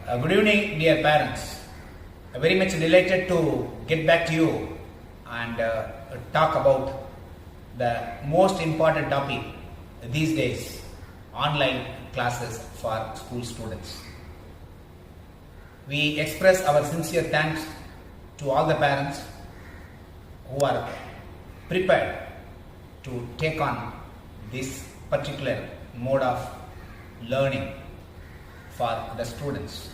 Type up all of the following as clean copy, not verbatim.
Good evening, dear parents. Very much delighted to get back to you and talk about the most important topic these days, online classes for school students. We express our sincere thanks to all the parents who are prepared to take on this particular mode of learning for the students.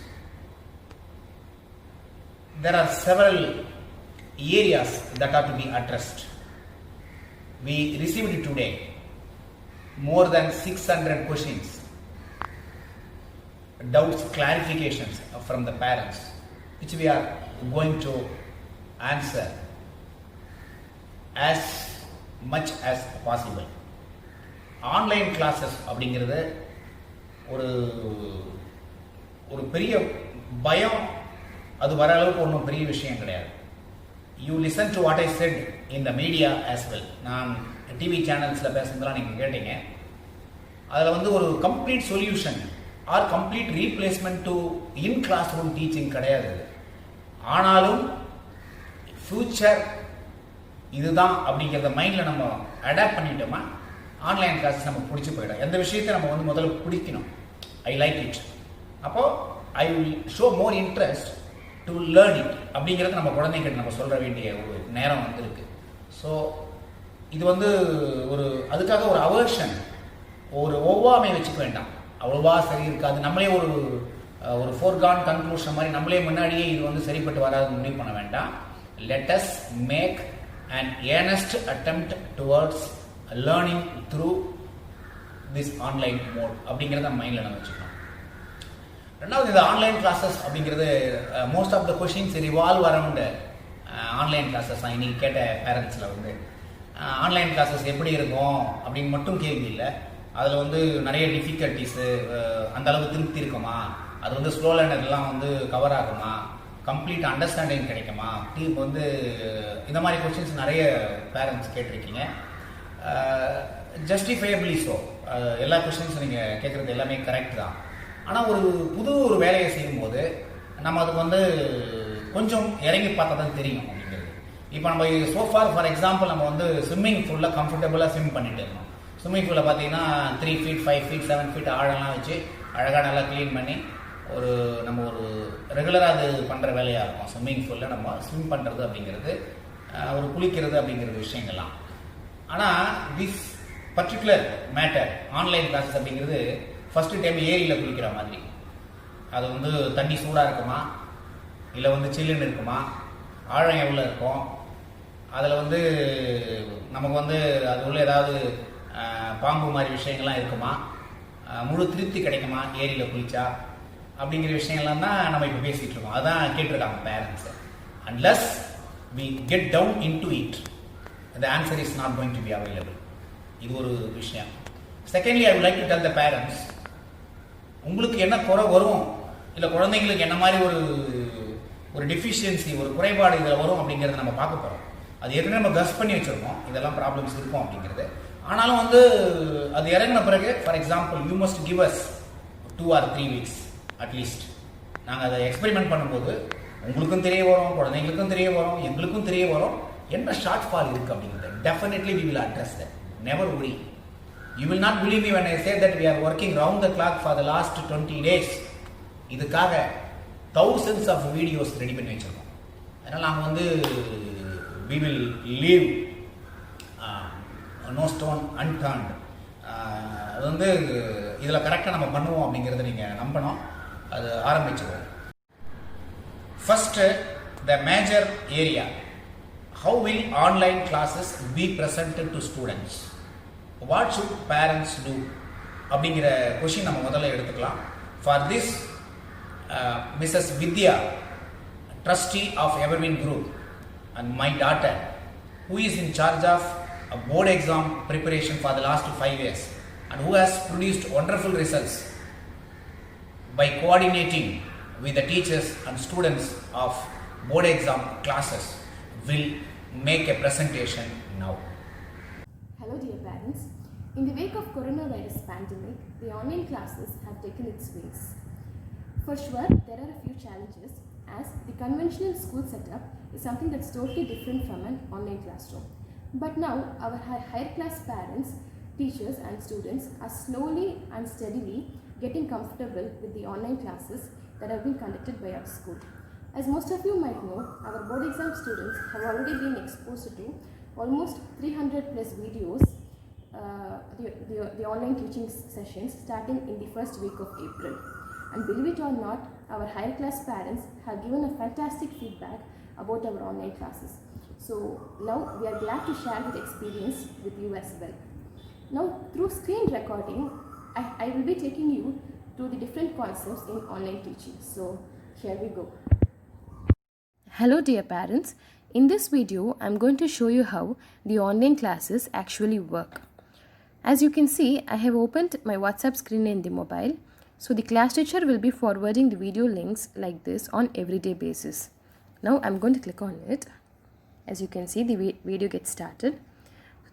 There are several areas that are to be addressed. We received today more than 600 questions, doubts, clarifications from the parents, which we are going to answer as much as possible. Online classes அப்படிங்கிறது ஒரு பெரிய பயம், அது வர அளவுக்கு ஒன்றும் பெரிய விஷயம் கிடையாது. You listen to what I said in the media as well. நான் டிவி சேனல்ஸில் பேசுனதெல்லாம் நீங்கள் கேட்டீங்க. அதில் ஒரு complete solution or complete replacement to in class room teaching கிடையாது. ஆனாலும் ஃபியூச்சர் இதுதான் அப்படிங்கிறத மைண்டில் நம்ம அடாப்ட் பண்ணிட்டோமா, ஆன்லைன் கிளாஸஸ் நமக்கு பிடிச்சி போயிடும். எந்த விஷயத்தை நம்ம முதல்ல பிடிக்கணும். ஐ லைக் இட், அப்போது I will show more interest to learn it அப்படிங்கிறது நம்ம குழந்தைங்கிட்ட நம்ம சொல்ல வேண்டிய ஒரு நேரம் இருக்கு. ஸோ இது அதுக்காக ஒரு அவர்ஷன், ஒரு ஒவ்வாமை வச்சுக்க வேண்டாம். அவ்வளோவா சரி இருக்காது, நம்மளே ஒரு ஃபோர்கான் கன்க்ளூஷன் மாதிரி நம்மளே முன்னாடியே இது சரிப்பட்டு வராது முடிவு பண்ண வேண்டாம். Let us make an earnest attempt towards learning through this online mode அப்படிங்கிறத நம்ம மைண்டில் நம்ம வச்சுக்கணும். ரெண்டாவது, இந்த ஆன்லைன் கிளாஸஸ் அப்படிங்கிறது most of the questions revolve around online classes தான். இன்னைக்கு கேட்ட பேரண்ட்ஸில் ஆன்லைன் கிளாஸஸ் எப்படி இருக்கும் அப்படின்னு மட்டும் கேள்வி இல்லை. அதில் நிறைய டிஃபிகல்ட்டிஸு, அந்த அளவுக்கு திருப்தி இருக்குமா, அது ஸ்லோ லேர்னர்லாம் கவர் ஆகுமா, கம்ப்ளீட் அண்டர்ஸ்டாண்டிங் கிடைக்குமா, இந்த மாதிரி கொஸ்டின்ஸ் நிறைய பேரண்ட்ஸ் கேட்டிருக்கீங்க. ஜஸ்டிஃபையபிளி ஸோ. எல்லா கொஸ்டின்ஸும் நீங்கள் கேட்குறது எல்லாமே கரெக்ட் தான். ஆனால் ஒரு வேலையை செய்யும்போது நம்ம அதுக்கு கொஞ்சம் இறங்கி பார்த்தா தான் தெரியும் அப்படிங்கிறது. இப்போ நம்ம சோஃபார் ஃபார் எக்ஸாம்பிள் நம்ம ஸ்விம்மிங் பூலில் கம்ஃபர்டபுளாக ஸ்விம் பண்ணிட்டு இருக்கோம். ஸ்விம்மிங் பூலில் பார்த்தீங்கன்னா 3 feet 5 feet 7 feet ஆழம்லாம் வச்சு அழகாக நல்லா க்ளீன் பண்ணி நம்ம ரெகுலராக அது பண்ணுற வேலையாக இருக்கும். ஸ்விம்மிங் பூலில் நம்ம ஸ்விம் பண்ணுறது அப்படிங்கிறது, குளிக்கிறது அப்படிங்கிறது விஷயங்கள்லாம். ஆனால் this particular matter online classes அப்படிங்கிறது ஃபஸ்ட்டு டைம் ஏரியில் குளிக்கிற மாதிரி. அது தண்ணி சூடாக இருக்குமா, இல்லை சில்லுன்னு இருக்குமா, ஆழம் எவ்வளோ இருக்கும், அதில் நமக்கு அது உள்ள ஏதாவது பாம்பு மாதிரி விஷயங்கள்லாம் இருக்குமா, முழு திருப்தி கிடைக்குமா ஏரியில் குளிச்சா அப்படிங்கிற விஷயங்கள்லாம் தான் நம்ம இப்போ பேசிகிட்டு இருக்கோம். அதான் கேட்டிருக்காங்க parents. Unless we get down into it, the answer is not going to be available. இது ஒரு விஷயம். Secondly, I would like to tell the parents, உங்களுக்கு என்ன குறை வரும், இல்லை குழந்தைங்களுக்கு என்ன மாதிரி ஒரு டெஃபிஷியன்சி, ஒரு குறைபாடு இதில் வரும் அப்படிங்கிறத நம்ம பார்க்க போகிறோம். அது ஏற்கனவே நம்ம கஸ் பண்ணி வச்சுருக்கோம், இதெல்லாம் ப்ராப்ளம்ஸ் இருக்கும் அப்படிங்கிறது. ஆனாலும் அது இறங்கின பிறகு, for example, you must give us 2 or 3 weeks at least. நாங்கள் அதை எக்ஸ்பெரிமெண்ட் பண்ணும்போது உங்களுக்கும் தெரிய வரும், குழந்தைங்களுக்கும் தெரிய வரும், எங்களுக்கும் தெரிய வரும் என்ன ஷார்ட் ஃபால் இருக்குது அப்படிங்கிறது. Definitely we will address that. Never worry. You will not believe me when I say that we are working round the clock for the last 20 days. இதுக்காக thousands of videos ரெடி பண்ணி வச்சிருக்கோம். அதனால் நாங்கள் we will leave no stone unturned. அது இதில் கரெக்டாக நம்ம பண்ணுவோம் அப்படிங்கிறத நீங்கள் நம்பணும். அது ஆரம்பிச்சிருவோம். First, the major area, how will online classes be presented to students, what should parents do அப்படிங்கிற கொஷின் நம்ம முதல்ல எடுத்துக்கலாம். For this, Mrs. Vidya, trustee of Everwin Group, and my daughter, who is in charge of a board exam preparation for the last 5 years and who has produced wonderful results by coordinating with the teachers and students of board exam classes, will make a presentation now. Hello dear parents. In the wake of coronavirus pandemic, the online classes have taken its ways. For sure, there are a few challenges as the conventional school setup is something that's totally different from an online classroom. But now, our higher class parents, teachers, and students are slowly and steadily getting comfortable with the online classes that have been conducted by our school. As most of you might know, our board exam students have already been exposed to almost 300 plus videos, the online teaching sessions starting in the first week of April. And believe it or not, our higher class parents have given a fantastic feedback about our online classes. So now we are glad to share that experience with you as well. Now through screen recording, I will be taking you through the different concepts in online teaching. So here we go. Hello dear parents, in this video I am going to show you how the online classes actually work. As you can see, I have opened my WhatsApp screen in the mobile. So the class teacher will be forwarding the video links like this on everyday basis. Now I'm going to click on it. As you can see, the video gets started.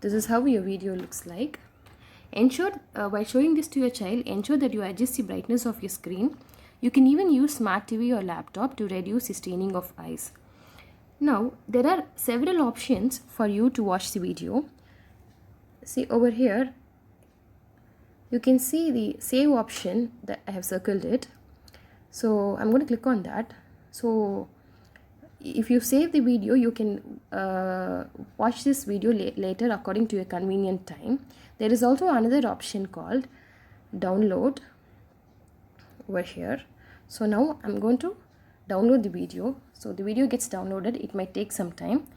This is how your video looks like. Ensure while showing this to your child, ensure that you adjust the brightness of your screen. You can even use smart TV or laptop to reduce the staining of eyes. Now there are several options for you to watch the video. See over here, you can see the save option that I have circled it. So I'm going to click on that. So if you save the video, you can watch this video later according to your convenient time. There is also another option called download over here. So now I'm going to download the video. So the video gets downloaded. It might take some time.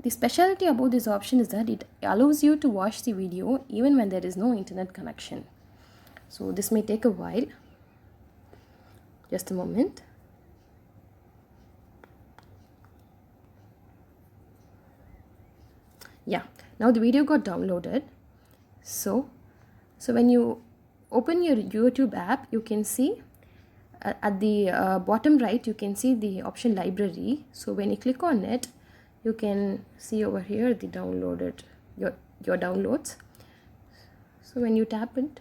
The specialty about this option is that it allows you to watch the video even when there is no internet connection. So this may take a while. Just a moment. Yeah, now the video got downloaded. So when you open your YouTube app, you can see at the bottom right, you can see the option library. So when you click on it, you can see over here the downloaded your downloads. So when you tap it,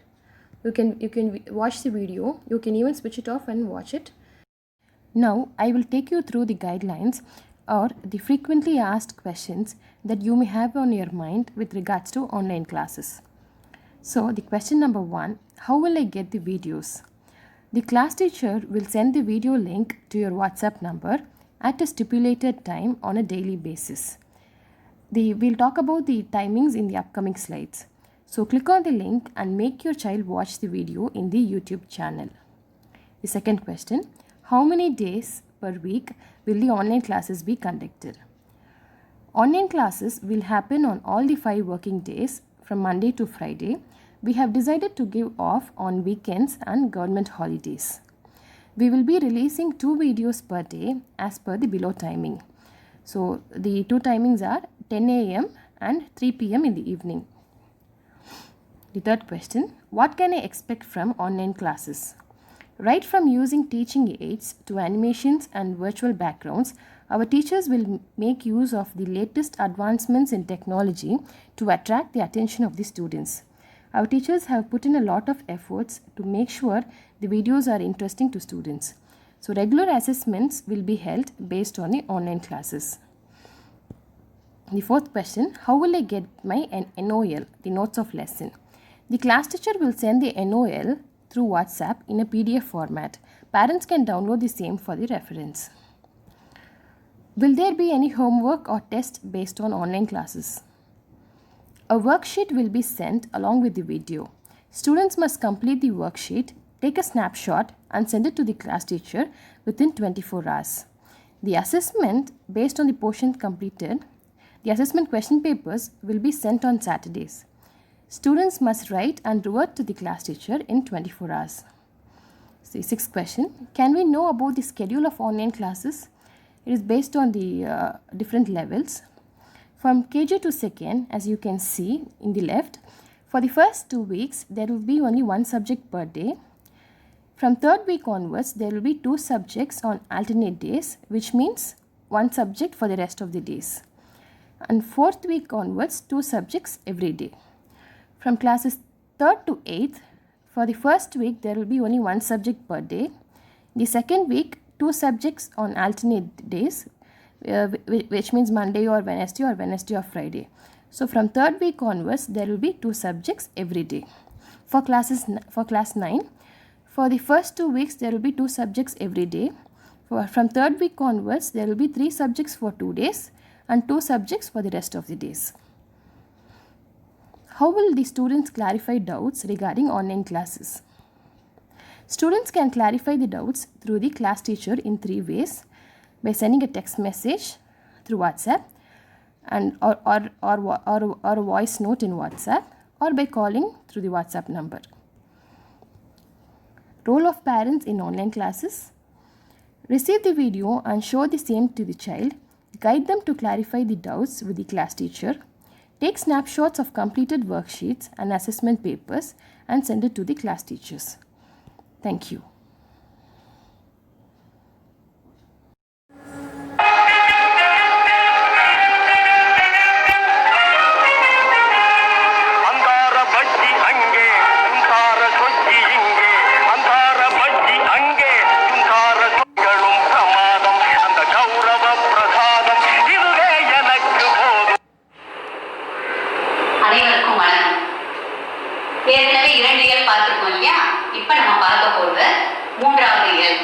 you can watch the video. You can even switch it off and watch it. Now I will take you through the guidelines or the frequently asked questions that you may have on your mind with regards to online classes. So the question number 1, how will I get the videos? The class teacher will send the video link to your WhatsApp number at a stipulated time on a daily basis. We'll talk about the timings in the upcoming slides. So click on the link and make your child watch the video in the YouTube channel. The second question, how many days per week will the online classes be conducted? Online classes will happen on all the 5 working days from Monday to Friday. We have decided to give off on weekends and government holidays. We will be releasing 2 videos per day as per the below timing. So the 2 timings are 10 a.m. and 3 p.m. in the evening. The third question, what can I expect from online classes? Right from using teaching aids to animations and virtual backgrounds, our teachers will make use of the latest advancements in technology to attract the attention of the students. Our teachers have put in a lot of efforts to make sure the videos are interesting to students. So regular assessments will be held based on the online classes. The fourth question, how will I get my NOL, the notes of lesson? The class teacher will send the NOL through WhatsApp in a PDF format. Parents can download the same for the reference. Will there be any homework or test based on online classes? A worksheet will be sent along with the video. Students must complete the worksheet, take a snapshot and send it to the class teacher within 24 hours. The assessment based on the portion completed, the assessment question papers will be sent on Saturdays. Students must write and revert to the class teacher in 24 hours. So the sixth question, can we know about the schedule of online classes? It is based on the different levels. From KG to 2nd, as you can see in the left, for the first 2 weeks, there will be only 1 subject per day. From 3rd week onwards, there will be 2 subjects on alternate days, which means 1 subject for the rest of the days. And 4th week onwards, 2 subjects every day. From classes 3rd to 8th, for the first week, there will be only 1 subject per day. The second week, 2 subjects on alternate days, which means Monday or Wednesday or Friday. So from third week onwards, there will be 2 subjects every day. For class 9, for the first 2 weeks, there will be 2 subjects every day. From third week onwards, there will be 3 subjects for 2 days and 2 subjects for the rest of the days. How will the students clarify doubts regarding online classes? Students can clarify the doubts through the class teacher in 3 ways: by sending a text message through WhatsApp and or a voice note in WhatsApp, or by calling through the WhatsApp number. Role of parents in online classes: receive the video and show the same to the child, guide them to clarify the doubts with the class teacher, take snapshots of completed worksheets and assessment papers and send it to the class teachers. Thank you. அனைவருக்கும் வணக்கம். ஏற்கனவே 2 இயல் பார்த்துருக்கோம் இல்லையா? இப்போ நம்ம பார்க்க போறது 3வது இயல்.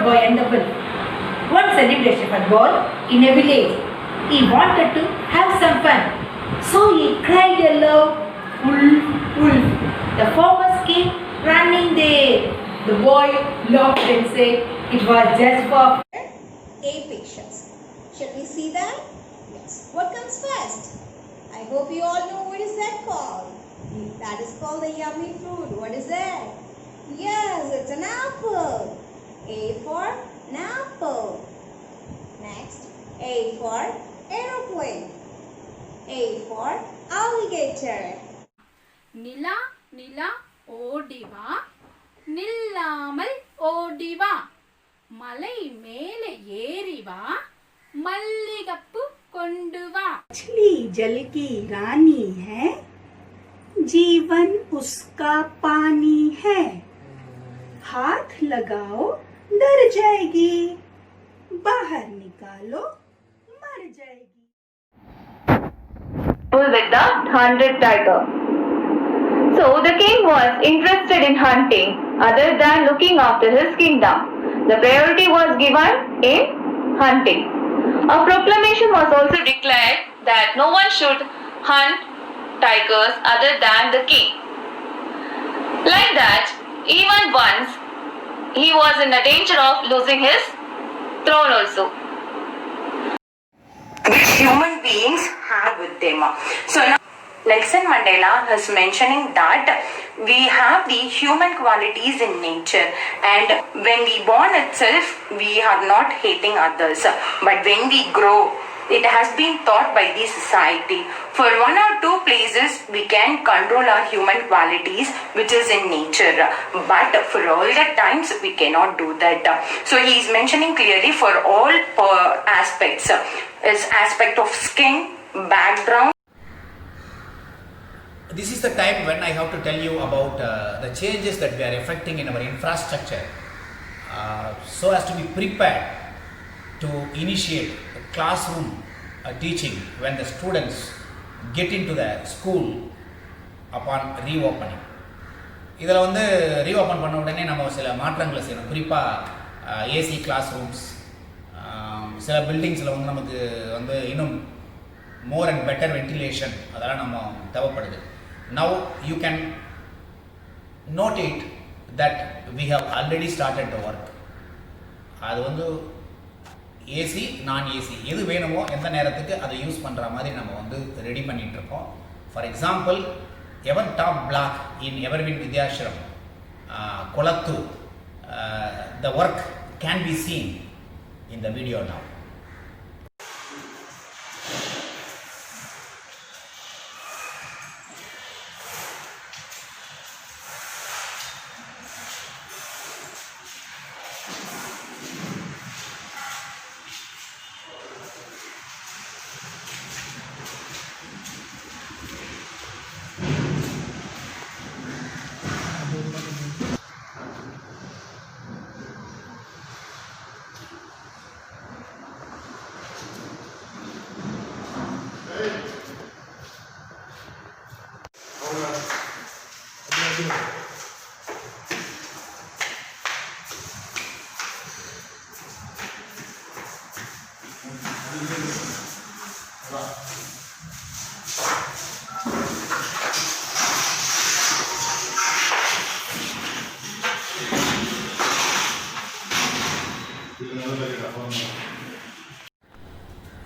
Boy and a wolf. One celebration for boy in a village. He wanted to have some fun, so he cried aloud, "Wolf, wolf!" The farmers came running there. The boy laughed and said, "It was just for 8 pictures. Shall we see them? Yes. What comes first? I hope you all know what is that called. That is called the yummy fruit. What is that? Yes, it's an apple. A for an apple. Next, A for aeroplane. A for alligator. நிலா நிலா ஓடிவா நில்லாமல் ஓடிவா மலை மேலே ஏறிவா மல்லிகப்பு கொண்டு வா. मछली जल की रानी है, जीवन उसका पानी है, हाथ लगाओ डर जाएगी, बाहर निकालो मर जाएगी. With the hunted tiger. So the king was interested in hunting other than looking after his kingdom. The priority was given in hunting. A proclamation was also declared that no one should hunt tigers other than the king. Like that, even once he was in a danger of losing his throne also, which human beings have with them. So now Nelson Mandela is mentioning that we have the human qualities in nature, and when we born itself we are not hating others, but when we grow it has been taught by the society. For 1 or 2 places we can control our human qualities which is in nature, but for all the times we cannot do that. So he is mentioning clearly for all aspects, is aspect of skin, background. This is the time when I have to tell you about the changes that we are effecting in our infrastructure, so as to be prepared to initiate classroom teaching when the students get into the school upon reopening. இதில் வந்து reopen பண்ண உடனே நம்ம சில மாற்றங்களை செய்யணும். குறிப்பாக AC class rooms, சில பில்டிங்ஸில் வந்து நமக்கு வந்து இன்னும் மோர் அண்ட் பெட்டர் வென்டிலேஷன் அதெல்லாம் நம்ம தேவைப்படுது. Now you can note it that we have already started the work. அது வந்து ஏசி நான் ஏசி எது வேணுமோ எந்த நேரத்துக்கு அதை யூஸ் பண்ணுற மாதிரி நம்ம வந்து ரெடி பண்ணிகிட்ருக்கோம். For example, ever top block in Everwin Vidyashram Kolathur, the work can be seen in the video now.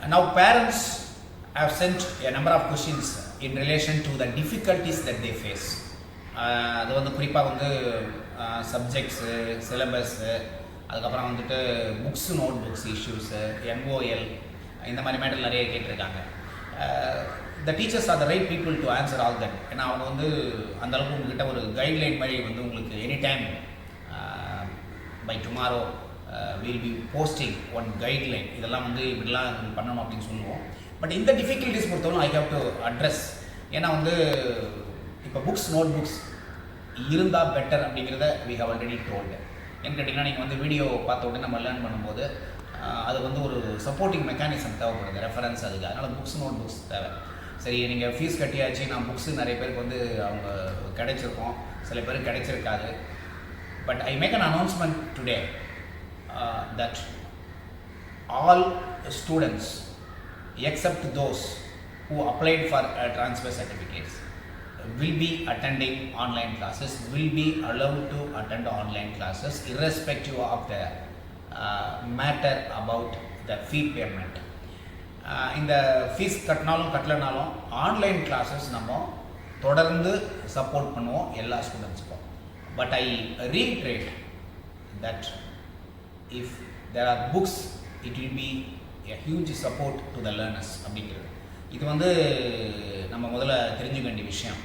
Now parents have sent a number of questions in relation to the difficulties that they face. அது வந்து குறிப்பாக வந்து subjects, syllabus, அதுக்கப்புறம் வந்துட்டு books, note books issues, NOL, இந்த மாதிரி matter நிறைய கேட்டிருக்காங்க. The teachers are the right people to answer all that. ஏன்னா அவங்க வந்து அந்தளவுக்கு உங்ககிட்ட ஒரு கைட்லைன் மாதிரி வந்து உங்களுக்கு any time by tomorrow will be posting one guideline, இதெல்லாம் வந்து இப்படிலாம் பண்ணணும் அப்படின்னு சொல்லுவோம். பட் இந்த டிஃபிகல்ட்டிஸ் பொறுத்தவரை ஐ ஹேவ் டு அட்ரஸ். ஏன்னா வந்து இப்போ புக்ஸ், நோட் புக்ஸ் இருந்தால் பெட்டர் அப்படிங்கிறத வி ஹவ் ஆல்ரெடி டோல்டு. ஏன்னு கேட்டிங்கன்னா நீங்கள் வந்து வீடியோ பார்த்த உடனே நம்ம லேர்ன் பண்ணும்போது அது வந்து ஒரு சப்போர்ட்டிங் மெக்கானிசம் தேவைப்படுது, ரெஃபரன்ஸ் அதுக்கு. அதனால் புக்ஸ், நோட் புக்ஸ் தேவை. சரி, நீங்கள் ஃபீஸ் கட்டியாச்சு, நான் புக்ஸு நிறைய பேருக்கு வந்து அவங்க கிடைச்சிருக்கோம், சில பேருக்கு கிடைச்சிருக்காது. But I make an announcement today that all students except those who applied for transfer certificates will be attending online classes, will be allowed to attend online classes irrespective of the matter about the fee payment. இந்த fees கட்டினாலும் கட்டலனாலும் online classes நம்ம தொடர்ந்து support பண்ணுவோம் எல்லா ஸ்டூடெண்ட்ஸுக்கும். But I reiterate that if there are books, it will be a huge support to the learners அப்படிங்கிறது. இது வந்து நம்ம முதல்ல தெரிஞ்சுக்க வேண்டிய விஷயம்.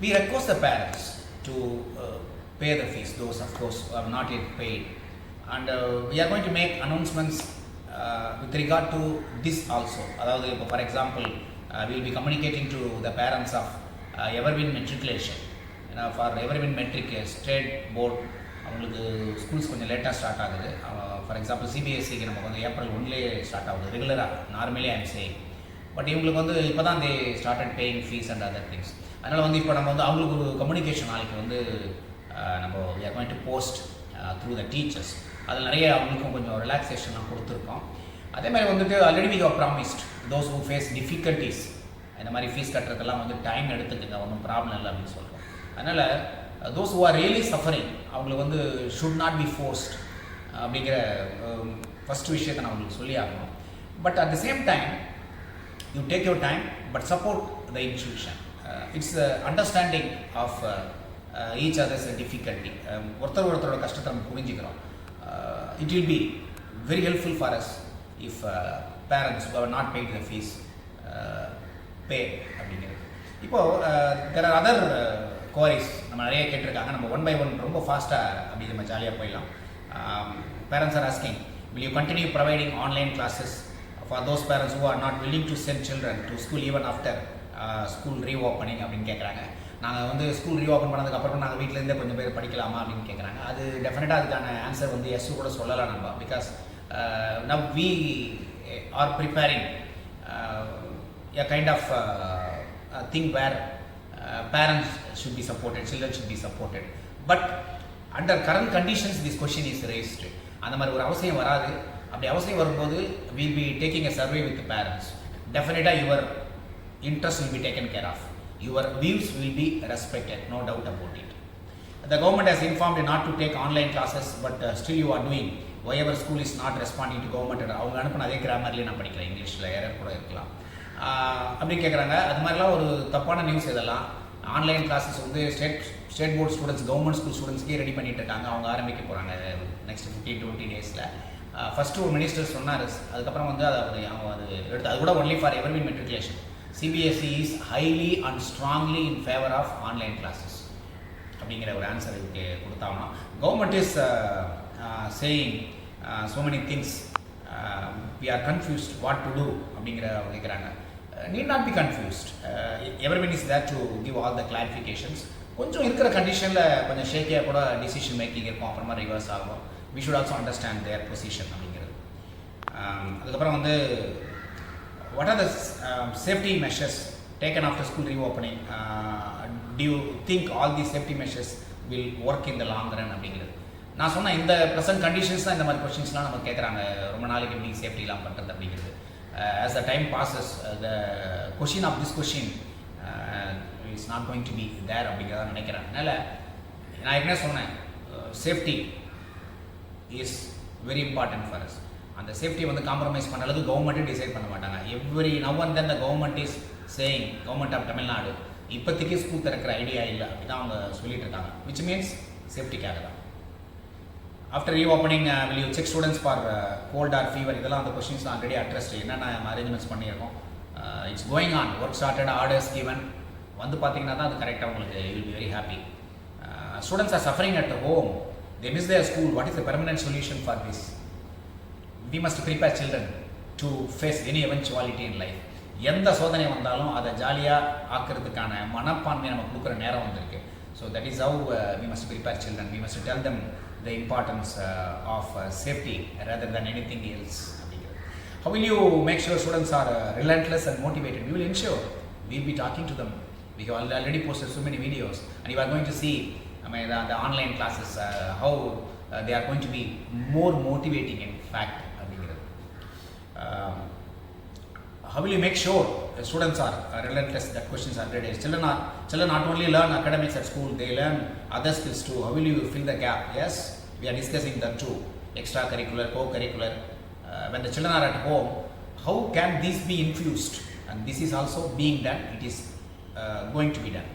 We request the parents to pay the fees, those of course who have not yet paid, and we are going to make announcements with regard to this also. அதாவது இப்போ for example we will be communicating to the parents of Everwin matriculation. For Everwin metric state board அவங்களுக்கு schools கொஞ்சம் லேட்டாக start ஆகுது. For example சிபிஎஸ்சிக்கு நமக்கு வந்து April 1 start ஆகுது ரெகுலராக, நார்மலி ஐம் சேயிங். பட் இவங்களுக்கு வந்து இப்போ தான் they started paying fees and other things. அதனால் வந்து இப்போ நம்ம வந்து அவங்களுக்கு ஒரு கம்யூனிகேஷன் நாளைக்கு வந்து நம்ம we are going to post through the teachers. அதில் நிறைய அவங்களுக்கும் கொஞ்சம் ரிலாக்ஸேஷன்லாம் கொடுத்துருக்கோம். அதே மாதிரி வந்துட்டு already we have promised those who face difficulties, இந்த மாதிரி ஃபீஸ் கட்டுறதுக்கெல்லாம் வந்து டைம் எடுத்துக்குங்க, ஒன்றும் ப்ராப்ளம் இல்லை அப்படின்னு சொல்கிறோம். அதனால் those who are really suffering அவங்களுக்கு வந்து should not be forced அப்படிங்கிற ஃபஸ்ட் விஷயத்தை நான் உங்களுக்கு சொல்லி ஆகணும். But at the same time you take your time but support the institution. It's understanding of each others difficulty. ஒருத்தரோட கஷ்டத்தை நம்ம புரிஞ்சுக்கிறோம். It will be very helpful for us if parents have not paid the fees pay அப்படிங்கிறது. இப்போது there are other queries நம்ம நிறைய கேட்டிருக்காங்க. நம்ம 1 by 1 ரொம்ப ஃபாஸ்ட்டாக அப்படி நம்ம ஜாலியாக போயிடலாம். Parents R asking, will you continue providing online classes for those parents who are not willing to send children to school even after school reopening அப்படின்னு கேட்குறாங்க. நாங்கள் வந்து ஸ்கூல் ரீஓப்பன் பண்ணதுக்கப்புறம் நாங்கள் வீட்டிலேருந்தே கொஞ்சம் பேர் படிக்கலாமா அப்படின்னு கேட்குறாங்க. அது டெஃபினட்டாக அதுக்கான ஆன்சர் வந்து எஸ் கூட சொல்லலாம் நம்ம. Because now we are preparing a kind of thing where parents should be supported, children should be supported. But under current conditions this question is raised. அந்த மாதிரி ஒரு அவசியம் வராது. அப்படி அவசியம் வரும்போது we will be taking a survey with the parents. Definitely your interest will be taken care of. Your views will be respected, no doubt about it. The government has informed not to take online classes, but still you are doing. Wherever school is not responding to government, அவங்க அனுப்பின அதே கிராமர்லேயே நான் படிக்கிறேன், இங்கிலீஷில் error கூட இருக்கலாம் அப்படி கேட்குறாங்க. அது மாதிரிலாம் ஒரு தப்பான நியூஸ். இதெல்லாம் ஆன்லைன் கிளாஸஸ் வந்து state board students, government school ஸ்டூடெண்ட்ஸ்க்கே ரெடி பண்ணிட்டு இருக்காங்க. அவங்க ஆரம்பிக்க போகிறாங்க நெக்ஸ்ட் 15-20 டேஸில். ஃபஸ்ட்டு ஒரு மினிஸ்டர் சொன்னார், அதுக்கப்புறம் வந்து அவங்க அது எடுத்து அது கூட only for Evervin matriculation. CBSE is highly and strongly in favour of online classes அப்படிங்கிற ஒரு ஆன்சர் இதுக்கு கொடுத்தாங்கன்னா. Government is saying so many things, we are confused what to do அப்படிங்கிற கேட்குறாங்க. need not be confused. Everyone is there to give all the clarifications. கொஞ்சம் இருக்கிற கண்டிஷனில் கொஞ்சம் ஷேக்கியாக கூட டிசிஷன் மேக்கிங் இருக்கும், அப்புறமா ரிவர்ஸ் ஆகும். we should also understand their position அப்படிங்கிறது. அதுக்கப்புறம் வந்து what are the safety measures taken after school reopening? Do you think all these safety measures will work in the long run அப்படிங்கிறது. நான் சொன்ன இந்த ப்ரெசன்ட் கண்டிஷன்ஸ் தான் இந்த மாதிரி கொஸ்டின்ஸ்லாம் நம்ம கேட்குறாங்க. ரொம்ப நாளைக்கு எப்படி சேஃப்டிலாம் பண்ணுறது அப்படிங்கிறது. as the time passes, the question of this question is not going to be there அப்படிங்கிறத நினைக்கிறேன். அதனால் நான் ஏற்கனவே சொன்னேன், safety is very important for us. அந்த சேஃப்டியை வந்து காம்ப்ரமைஸ் பண்ண அளவுக்கு கவர்மெண்ட்டே டிசைட் பண்ண மாட்டாங்க. Every now and then the government is saying, government of Tamil Nadu இப்போதைக்கு ஸ்கூல் திறக்கிற ஐடியா இல்லை அப்படிதான் அவங்க சொல்லிட்டு இருக்காங்க. விச் மீன்ஸ் சேஃப்டிக்காக தான். After reopening will you check students for cold or fever, இதெல்லாம் அந்த கொஸ்டின்ஸ் ஆல்ரெடி அட்ரஸ்ட் என்னென்ன அரேஞ்ச்மெண்ட்ஸ் பண்ணியிருக்கோம். It's going on, work started, orders given. வந்து பார்த்தீங்கன்னா தான் அது கரெக்டாக உங்களுக்கு you will be very happy. Students are suffering at home, they miss their school. What is the permanent solution for this? We must prepare children to face any eventuality in life. எந்த சோதனை வந்தாலும் அதை ஜாலியாக ஆக்கிறதுக்கான மனப்பான்மை நம்ம கொடுக்குற நேரம் வந்திருக்கு. So that is how we must prepare children. We must tell them the importance of safety rather than anything else. How will you make sure students are relentless and motivated? We will ensure. We will be talking to them. We have already posted so many videos and you are going to see the online classes, how they are going to be more motivating in fact. How will you make sure students are relentless? That question is already. Children not only learn academics at school, they learn other skills too. How will you fill the gap? Yes, we are discussing that too. Extracurricular, co-curricular. When the children are at home, how can this be infused? And this is also being done. It is going to be done.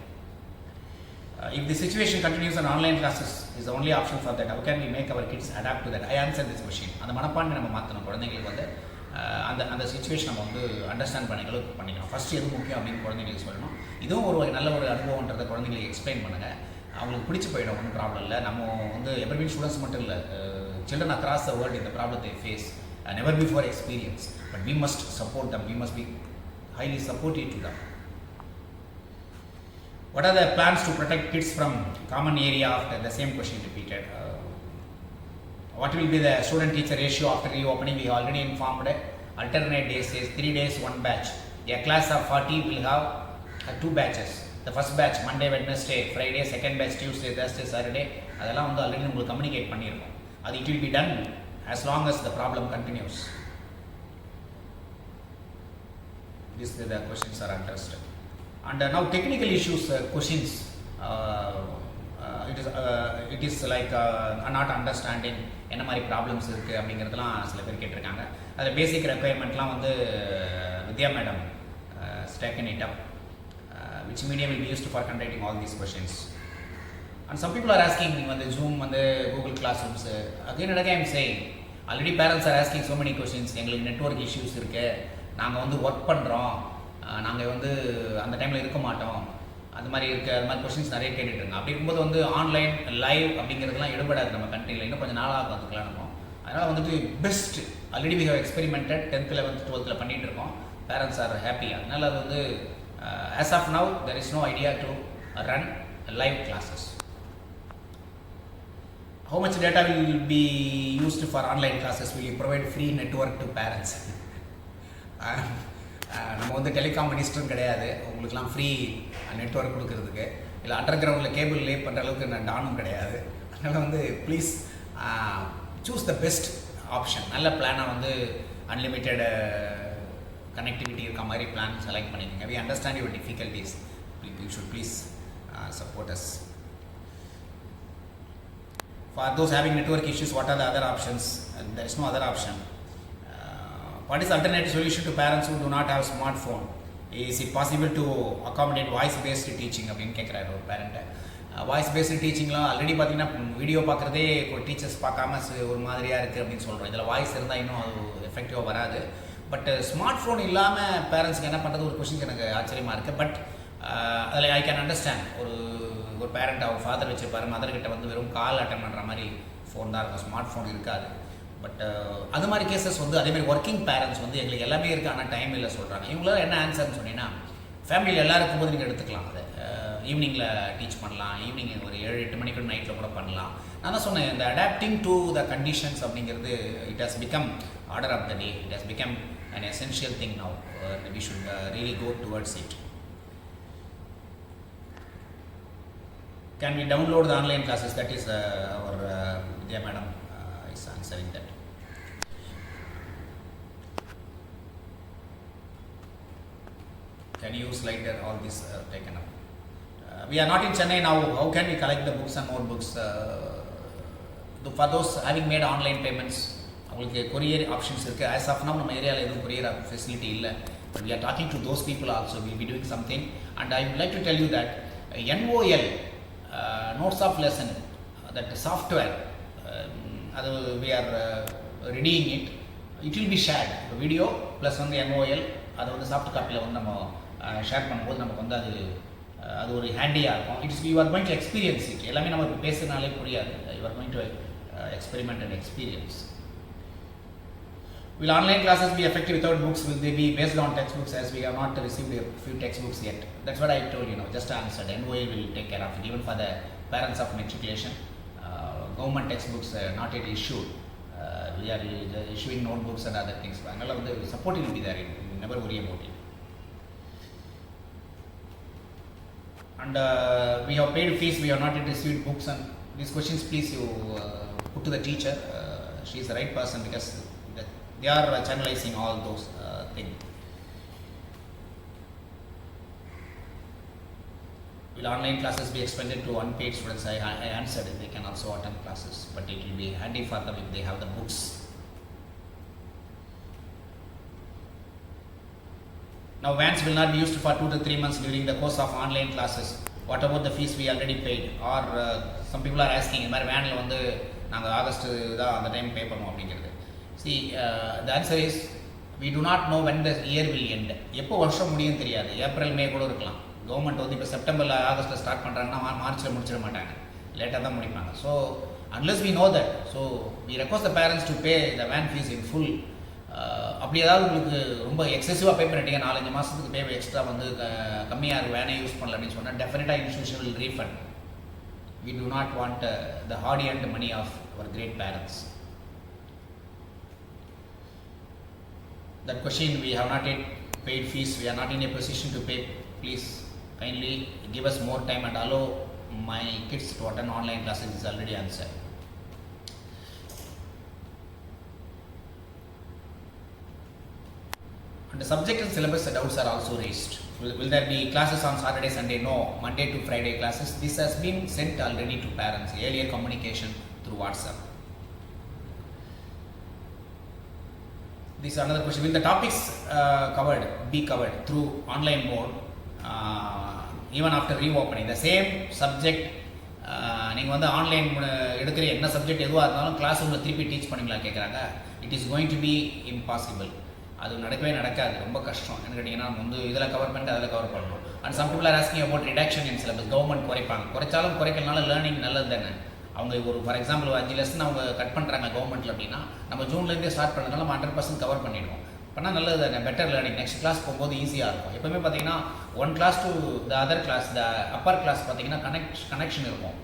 If the situation continues and online classes is the only option for that, how can we make our kids adapt to that? I answer this question. அந்த மனப்பான்மை நம்ம மாற்றணும். குழந்தைங்களுக்கு வந்து அந்த situation நம்ம வந்து understand பண்ணிக்கணும். ஃபஸ்ட்டு எது முக்கியம் அப்படின்னு குழந்தைங்களுக்கு சொல்லணும். இதுவும் ஒரு நல்ல ஒரு அனுபவன்றதை குழந்தைங்களுக்கு எக்ஸ்பிளைன் பண்ணுங்கள். அவங்களுக்கு பிடிச்சி போயிடும், ஒன்றும் ப்ராப்ளம் இல்லை. நம்ம வந்து எவர்பீன் ஸ்டூடெண்ட்ஸ் மட்டும் இல்லை, சில்ட்ரன் அக்ராஸ் த வேர்ல்டு இந்த problem they face never before experience, but we must support them. We must be highly supportive to them. What are the plans to protect kids from common area after the same question repeated? What will be the student teacher ratio after reopening? We already informed. Alternate days is 3 days 1 batch. A class of 40 will have 2 batches. The first batch Monday, Wednesday, Friday, second batch Tuesday, Thursday, Saturday. அதெல்லாம் வந்து already உங்களுக்கு communicate பண்ணியிருக்கோம். அது it will be done as long as the problem continues. These are the questions are addressed. And now technical issues questions. It is like not understanding என்ன மாதிரி problems இருக்குது அப்படிங்கிறதுலாம் சில பேர் கேட்டிருக்காங்க. அதில் பேசிக் ரெக்குயர்மெண்ட்லாம் வந்து வித்யா madam taken it up. Which medium will be used for conducting all these questions? And some people are asking வந்து Zoom வந்து Google Classrooms. Again and again I am saying, already parents are asking so many questions. எங்களுக்கு network issues இருக்குது, நாங்கள் வந்து work பண்ணுறோம், நாங்கள் வந்து அந்த டைமில் இருக்க மாட்டோம், அந்த மாதிரி இருக்குது. அது மாதிரி கொஸ்டின்ஸ் நிறைய கேட்டுட்ருங்க. அப்படி இருக்கும்போது வந்து ஆன்லைன் லைவ் அப்படிங்கிறதுலாம் எடுபடாது நம்ம கண்ட்ரியில். இன்னும் கொஞ்சம் நாளாக அதுக்கெலாம் நம்ம. அதனால் வந்துட்டு best already we have experimented 10th 11th 12th பண்ணிகிட்டு இருக்கோம். Parents are happy. அதனால் அது வந்து as of now there is no idea to run live classes. How much data will be used for online classes? Will you provide free network to parents? நம்ம வந்து telecom மினிஸ்டரும் கிடையாது உங்களுக்குலாம் free network கொடுக்கறதுக்கு. இல்லை under கிரவுண்டில் cable லே பண்ணுற அளவுக்கு நான் டானும் கிடையாது. அதனால் வந்து please choose the best option. நல்ல பிளானை வந்து அன்லிமிட்டெட் கனெக்டிவிட்டி இருக்க மாதிரி பிளான் செலக்ட் பண்ணிக்கோங்க. We understand your difficulties. You should please support us. For those having network issues, what are the other options? There is no other option. What is alternative solution to parents who do not have smartphone? Is it possible to accommodate voice based teaching? அப்படின்னு கேட்குறாரு ஒரு பேரண்ட்டை. Voice based டீச்சிங்லாம் already பார்த்தீங்கன்னா video பார்க்குறதே teachers பார்க்காம ஒரு மாதிரியாக இருக்குது அப்படின்னு சொல்கிறோம். இதில் வாய்ஸ் இருந்தால் இன்னும் அது எஃபெக்டிவாக வராது. பட் ஸ்மார்ட் ஃபோன் இல்லாமல் பேரண்ட்ஸ்க்கு என்ன பண்ணுறது ஒரு கொஸ்டின் எனக்கு ஆச்சரியமாக இருக்குது. பட் அதில் ஐ கேன் அண்டர்ஸ்டாண்ட். ஒரு பேரண்ட் அவங்க ஃபாதர் வச்சுருப்பாரு, மதர்கிட்ட வந்து வெறும் கால் அட்டன் பண்ணுற மாதிரி ஃபோன் தான் இருக்கும், ஸ்மார்ட் ஃபோன் இருக்காது. பட் அது மாதிரி கேசஸ் வந்து அதேமாதிரி ஒர்க்கிங் பேரண்ட்ஸ் வந்து எங்களுக்கு எல்லாமே இருக்குது ஆனால் டைம் இல்லை சொல்கிறாங்க. இவங்களாம் என்ன ஆன்சர்னு சொன்னீங்கன்னா, ஃபேமிலியில் எல்லோரும் இருக்கும்போது நீங்கள் எடுத்துக்கலாம். அதை ஈவினிங்கில் டீச் பண்ணலாம், ஈவினிங் ஒரு 7-8 மணிக்கு நைட்டில் கூட பண்ணலாம். நான் தான் சொன்னேன், இந்த அடாப்டிங் டு த கண்டிஷன்ஸ் அப்படிங்கிறது it has become order of the day. It has become an essential thing now. We should really go towards it. Can we download the online classes? That is our Vidya madam is answering that. Can you use later all this taken up? We are not in Chennai now. How can we collect the books and more books? For those having made online payments, உங்களுக்கு courier options இருக்குது. As of now நம்ம ஏரியாவில் எதுவும் courier facility இல்லை. But we are talking to those people also. Will be doing something and I would like to tell you that NOL notes of lesson that software அது we are readying it. It will be shared video plus வந்து NOL அதை வந்து soft காப்பியில் வந்து நம்ம share பண்ணும்போது நமக்கு வந்து அது ஒரு ஹேண்டியாக இருக்கும். It's you are going to experience it. எல்லாமே நமக்கு பேசுனாலே புரியாது. You are going to experiment and experience. Will online classes be effective without books? Will they be based on textbooks, as we have not received a few textbooks yet? That's what I told you, just answered. NOA will take care of it. Even for the parents of matriculation, government textbooks not yet issued. We are issuing notebooks and other things. The support will be there. Never worry about it. And we have paid fees. We have not yet received books. And these questions, please you put to the teacher. She is the right person because they are channelizing all those things. Will online classes be expanded to unpaid students? I answered it. They can also attend classes, but it will be handy for them if they have the books. Now vans will not be used for 2 to 3 months during the course of online classes. What about the fees we already paid? Or some people are asking, இந்த மாதிரி வேனில் வந்து நாங்கள் August தான் அந்த time பே பண்ணுவோம் அப்படிங்கிறது. See, the answer is we do not know when the year will end. எப்போ வருஷம் முடியும் தெரியாது. ஏப்ரல் மே கூட இருக்கலாம். கவர்மெண்ட் வந்து இப்போ செப்டம்பரில் ஆகஸ்ட்டில் ஸ்டார்ட் பண்ணுறாங்கன்னா மார்ச்சில் முடிச்சிட மாட்டாங்க, லேட்டாக தான் முடிப்பாங்க. So unless we know that, so we request the parents to pay the van fees in full. அப்படி ஏதாவது உங்களுக்கு ரொம்ப எக்ஸசிவாக பே பண்ணிட்டீங்க, 4-5 மாதத்துக்கு பே எக்ஸ்ட்ரா வந்து கம்மியாக வேனே யூஸ் பண்ணல அப்படின்னு சொன்னால் டெஃபினட்டாக institution will refund. We do not want the hard-earned money of our great parents. That question, we have not yet paid fees, we are not in a position to pay. Please kindly give us more time and allow my kids to attend online classes. Is already answered. And the subject and syllabus doubts are also raised. Will there be classes on Saturday, Sunday? No. Monday to Friday classes. This has been sent already to parents. Earlier communication through WhatsApp. This is another question. Will the topics be covered through online mode even after reopening? The same subject நீங்கள் வந்து online எடுக்கிற என்ன subject எதுவாக இருந்தாலும் class உங்களை திருப்பி teach பண்ணிங்களா கேட்குறாங்க. It is going to be impossible. அது நடக்கவே நடக்காது, ரொம்ப கஷ்டம். என்ன கேட்டிங்கன்னா நம்ம வந்து இதில் கவர் பண்ணிட்டு அதில் கவர் பண்ணணும். And some people are asking about reduction in syllabus. Government குறைப்பாங்க, குறைச்சாலும் குறைக்கலனால லேர்னிங் நல்லது தானே. அவங்க ஒரு ஃபார் எக்ஸாம்பிள் 5 லெசன் அவங்க கட் பண்ணுறாங்க கவர்மெண்ட்டில் அப்படின்னா, நம்ம ஜூன்லேருந்தே ஸ்டார்ட் பண்ணுறதுனால நம்ம 100% கவர் பண்ணிடுவோம். பண்ணால் நல்லது தானே, பெட்டர் லேர்னிங். நெக்ஸ்ட் கிளாஸ் போகும்போது ஈஸியாக இருக்கும். எப்போவுமே பார்த்தீங்கன்னா one class to the other class, the upper class பார்த்தீங்கன்னா கனெக்ஷன் இருக்கும்.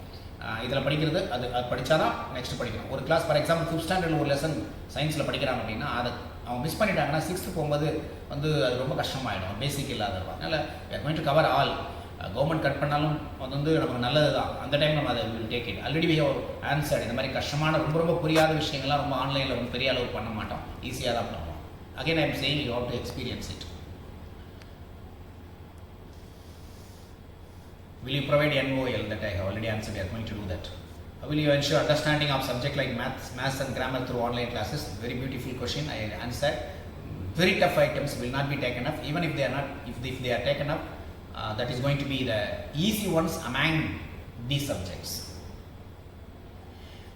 இதில் படிக்கிறது அது படித்தா தான் நெக்ஸ்ட் படிக்கணும். ஒரு கிளாஸ் ஃபார் எக்ஸாம்பிள் 5th ஸ்டாண்டர்டில் ஒரு லெசன் சயின்ஸில் படிக்கிறாங்க அப்படின்னா அதை அவங்க மிஸ் பண்ணிட்டாங்கன்னா 6th போகும்போது வந்து அது ரொம்ப கஷ்டமாயிடும், பேசிக் இல்லாதவங்க. அதனால் we are going to cover all. Government cut பண்ணாலும் அது வந்து நமக்கு நல்லது தான். அந்த டைம் நம்ம அதை will take it. Already we have answered. இந்த மாதிரி கஷ்டமான ரொம்ப புரியாத விஷயங்கள்லாம் ரொம்ப ஆன்லைனில் ரொம்ப பெரிய அளவு பண்ண மாட்டோம், ஈஸியாக தான் பண்ணுவோம். Again I am saying you have to experience it. Will you provide NOL? That I have already answered. We are going to do that. Will you ensure understanding of subject like maths and grammar through online classes? Very beautiful question. I answered. Very tough items will not be taken up. Even if they are not, if they are taken up, that is going to be the easy ones among these subjects.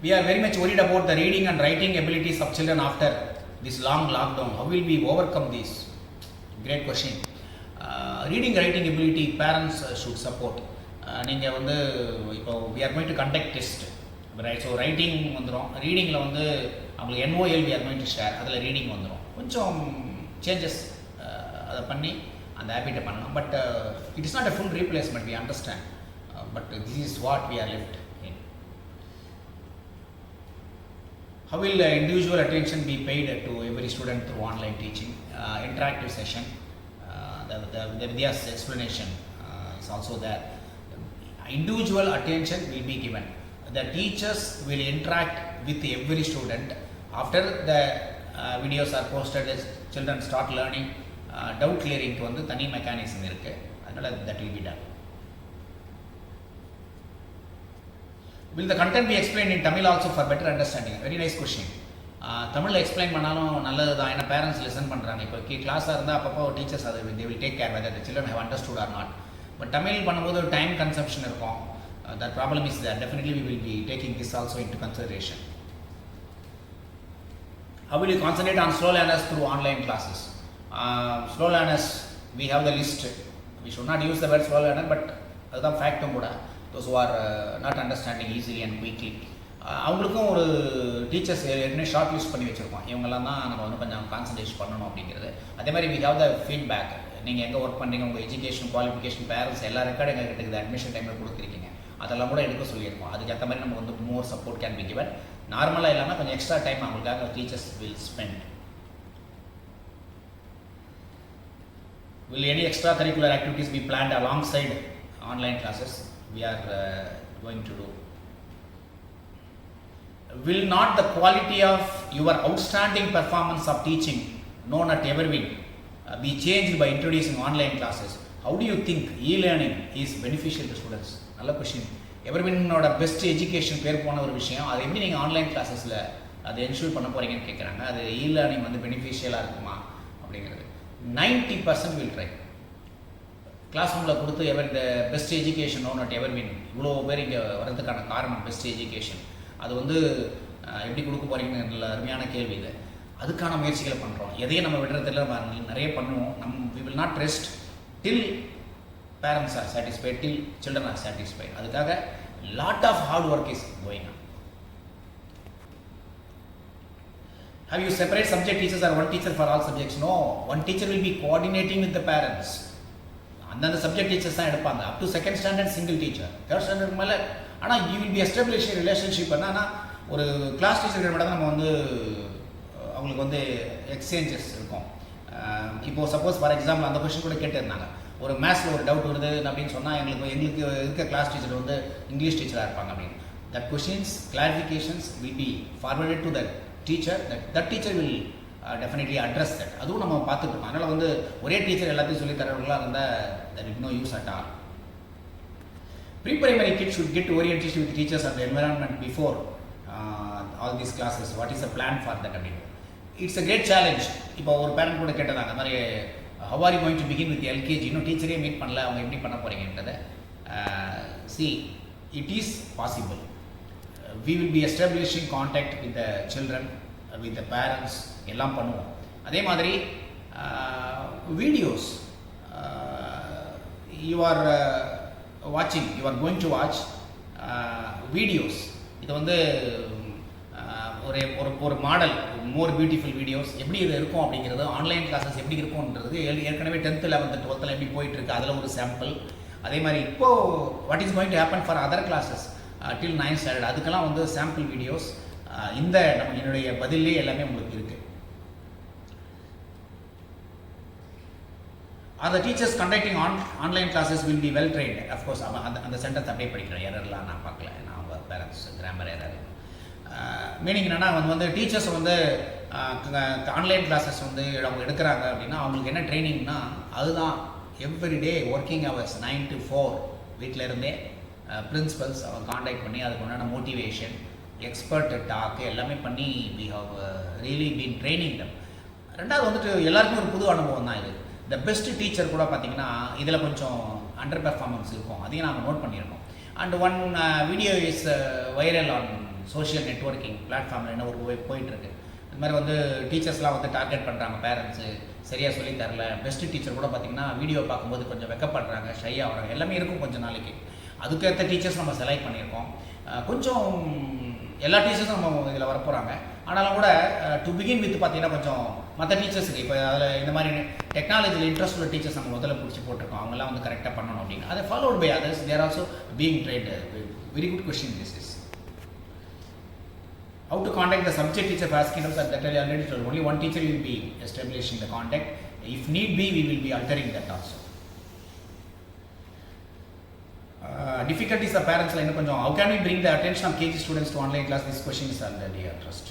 We are very much worried about the reading and writing abilities of children after this long lockdown. How will we overcome this? Great question. Reading writing ability parents should support. நீங்கள் வந்து இப்போ we are going to conduct test, right? So writing வந்துடும், ரீடிங்கில் வந்து அவங்களுக்கு NOL we are going to share, அதில் reading வந்துடும். கொஞ்சம் changes அதை பண்ணி அந்த ஹேபிட்டை பண்ணலாம். But it is not a full replacement, we understand, but this is what we are left in. How will individual attention be paid to every student through online teaching? Interactive session, the Vidya's explanation is also there. Individual attention will be given. The teachers will interact with every student. After the videos are posted, as children start learning, doubt clearing க்கு வந்து தனி mechanism இருக்கு. அதனால that will be done. Will the content be explained in Tamil also for better understanding? Very nice question. தமிழில் explain பண்ணாலும் நல்லது தான், ஏன்னா பேரண்ட்ஸ் லிசன் பண்ணுறாங்க. இப்போ கிளாஸாக இருந்தால் அப்பப்போ டீச்சர்ஸ் அது they will take care whether the children have understood or not. But Tamil பண்ணும்போது ஒரு டைம் கன்சப்ஷன் இருக்கும். That problem is there. Definitely we will be taking this also into consideration. How will you concentrate on slow learners through online classes? Slow learners, we have the list. We should not use the word slow learner, but அதுதான் ஃபேக்டும் கூட. Those who are not understanding easily and quickly. அவங்களுக்கும் ஒரு teachers ஏற்கனவே short list பண்ணி வச்சுருக்கோம். இவங்கெல்லாம் தான் நம்ம வந்து கொஞ்சம் கான்சன்ட்ரேட் பண்ணணும் அப்படிங்கிறது. அதே மாதிரி we have the feedback. நீங்கள் எங்கே ஒர்க் பண்ணுறீங்க, உங்கள் எஜுகேஷன் குவாலிஃபிகேஷன் பேரண்ட்ஸ் எல்லா ரெக்கார்டும் எங்கள் கிட்ட அட்மிஷன் டைமில் கொடுத்துருக்கீங்க. அதெல்லாம் கூட எடுக்க சொல்லியிருக்கோம். அதுக்கேற்ற மாதிரி நம்ம வந்து மோர் சப்போர்ட் கேன் பி கிவன். நார்மலாக இல்லாமல் கொஞ்சம் எக்ஸ்ட்ரா டைம் அவங்களுக்காக teachers will spend. Will any extracurricular activities be planned alongside online classes? We are going to do. Will not the quality of your outstanding performance of teaching known at Everwin be changed by introducing online classes? How do you think e-learning is beneficial to students? நல்ல question. எவர்வினோட best education பேர் போன ஒரு விஷயம். அது எப்படி நீங்கள் online கிளாஸஸில் அதை ensure பண்ண போகிறீங்கன்னு கேட்குறாங்க. அது இ-லேர்னிங் வந்து பெனிஃபிஷியலாக இருக்குமா அப்படிங்கிறது 90% வில் ட்ரை. கிளாஸ் ரூமில் கொடுத்து the best education known at Everwin இவ்வளோ பேர் இங்கே வரதுக்கான காரணம் பெஸ்ட் எஜுகேஷன். அது வந்து எப்படி கொடுக்க போகிறீங்கன்னு அருமையான கேள்வி இது. அதுக்கான முயற்சிகளை பண்ணுறோம். எதையும் நம்ம விடுறதில்ல, நிறைய பண்ணுவோம். we will not rest till parents are satisfied, till children are satisfied. அதுக்காக lot of hard work is going on. Have you separate subject teachers or one teacher for all subjects? No, one teacher will be coordinating with the parents. அந்தந்த subject teachers தான் எடுப்பாங்க. Up to second standard single teacher, third standard மேலே. ஆனால் you will B establish relationship. ஆனால் ஒரு class teacher மட்டும் தான் நம்ம வந்து அவங்களுக்கு வந்து எக்ஸ்சேஞ்சஸ் இருக்கும். இப்போது சப்போஸ் ஃபார் எக்ஸாம்பிள் அந்த கொஸ்டின் கூட கேட்டிருந்தாங்க. ஒரு மேத்ஸில் ஒரு டவுட் வருது அப்படின்னு சொன்னால் எங்களுக்கு இருக்க கிளாஸ் டீச்சர் வந்து இங்கிலீஷ் டீச்சராக இருப்பாங்க அப்படின்னு. That questions clarifications will be forwarded to that teacher. That teacher will definitely address that. அதுவும் நம்ம பார்த்துருக்கோம். அதனால் வந்து ஒரே டீச்சர் எல்லாத்தையும் சொல்லி தரவங்களாக இருந்தால் that is no use at all. Pre-primary kids should get orientation with teachers and the environment before all these classes. What is the plan for that? It's a great challenge. இப்போ ஒரு parent கூட கேட்டதாங்க அந்த மாதிரி how are you going to begin with LKG? இன்னும் டீச்சரே meet பண்ணல, அவங்க எப்படி பண்ண போகிறீங்கன்றதை. See, it is possible. We will be establishing contact with the children, with the parents, எல்லாம் பண்ணுவோம். அதே மாதிரி videos you are watching, you are going to watch videos. இது வந்து ஒரு மாடல், மோர் பியூட்டிஃபுல் வீடியோஸ் எப்படி இது இருக்கும் அப்படிங்கிறது, ஆன்லைன் கிளாஸஸ் எப்படி இருக்கும்ன்றது ஏற்கனவே 10th 11th 12th எப்படி போயிட்டுருக்கு அதில் ஒரு சாம்பிள். அதே மாதிரி இப்போது what is going to happen for other classes till 9th standard அதுக்கெல்லாம் வந்து சாம்பிள் வீடியோஸ் இந்த நம்ம என்னுடைய பதிலே எல்லாமே உங்களுக்கு இருக்குது. Are the teachers conducting online classes will be well trained? Of course, அந்த சென்டென்ஸ் அப்படியே படிக்கிறேன். எரர்லாம் நான் பார்க்கல, நான் அவங்க பேரண்ட்ஸ் கிராமர் எரர். மீனிங் என்னென்னா வந்து டீச்சர்ஸ் வந்து ஆன்லைன் கிளாஸஸ் வந்து அவங்க எடுக்கிறாங்க அப்படின்னா அவங்களுக்கு என்ன ட்ரைனிங்னா அதுதான் எவ்ரிடே ஒர்க்கிங் ஹவர்ஸ் 9 to 4 வீட்டில் இருந்தே பிரின்சிபல்ஸ் அவங்க காண்டாக்ட் பண்ணி அதுக்கு உண்டான மோட்டிவேஷன், எக்ஸ்பர்ட் டாக் எல்லாமே பண்ணி we have really been training them. ரெண்டாவது வந்துட்டு எல்லாருக்கும் ஒரு புது அனுபவம் தான் இது. த பெஸ்ட் டீச்சர் கூட பார்த்தீங்கன்னா இதில் கொஞ்சம் அண்டர் பெர்ஃபார்மன்ஸ் இருக்கும், அதையும் நாங்கள் நோட் பண்ணியிருக்கோம். And one video is viral on social networking பிளாட்ஃபார்மில் என்ன ஒரு போயிட்டுருக்கு. இது மாதிரி வந்து டீச்சர்ஸ்லாம் வந்து டார்கெட் பண்ணுறாங்க, பேரண்ட்ஸு சரியாக சொல்லி தரல. பெஸ்ட் டீச்சர் கூட பார்த்திங்கன்னா வீடியோ பார்க்கும்போது கொஞ்சம் வெக்கப்படுறாங்க, ஷையாக வராங்க, எல்லாமே இருக்கும் கொஞ்சம் நாளைக்கு. அதுக்கேற்ற டீச்சர்ஸ் நம்ம செலக்ட் பண்ணியிருக்கோம். கொஞ்சம் எல்லா டீச்சர்ஸும் நம்ம இதில் வரப்போகிறாங்க. ஆனாலும் கூட டு பிகின் வித் பார்த்தீங்கன்னா கொஞ்சம் மற்ற டீச்சர்ஸுக்கு இப்போ அதில் இந்த மாதிரி டெக்னாலஜியில் இன்ட்ரெஸ்ட் உள்ள டீச்சர்ஸ் நம்ம முதல்ல பிடிச்சி போட்டிருக்கோம். அவங்களாம் வந்து கரெக்டாக பண்ணணும் அப்படின்னு. அதை followed by others, they're also being trained. Very good question this is. How to contact the subject teacher for asking us that I already told. Only one teacher will be establishing the contact. If need be, we will be altering that also. Difficulties of parents like konjam. How can we bring the attention of KG students to online class? This question is already addressed.